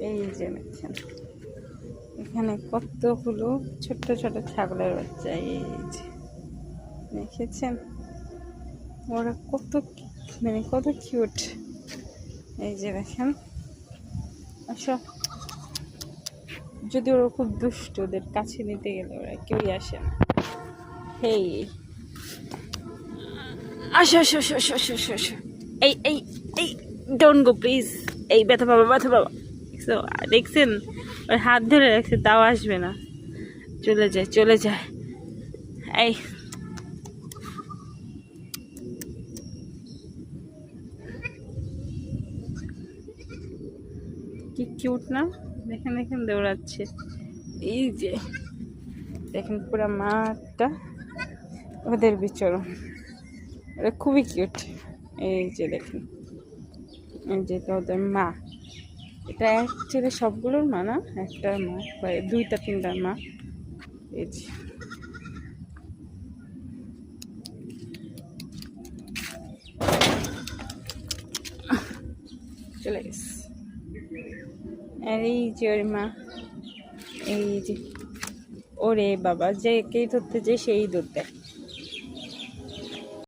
এই যে দেখেন এখানে কতগুলো ছোট্ট ছোট ছাগলের বাচ্চা। এই যে দেখেছেন ওরা কত মানে কত কিউট। এই যে দেখেন আসলে যদি ওরা খুব দুষ্ট, ওদের কাছে নিতে গেলে ওরা কেউই আসে না। হেই আসো আসো আসো আসো আসো আসো আসো। এই এই এই ডোন্ট গো প্লিজ। এই ব্যথা পাবা ব্যথা পাবা। দেখছেন ওর হাত ধরে রাখছে তাও আসবে না, চলে যায় চলে যায়। এই কি কিউট না, দেখেন দেখেন দৌড়াচ্ছে। এই যে দেখেন পুরো মাঠটা ওদের বিচরণ, ওরা খুবই কিউট। এই যে দেখেন এই যে এটা ওদের মা, এটা অ্যাকচুয়ালি সবগুলোর মা না, একটার মা বা দুইটা তিনটার মা। এই যে চলে গেছে। আর এই যে ওর মা, এই যে ওরে বাবা যে কেই ধরতে যে সেই দুধ দেয়।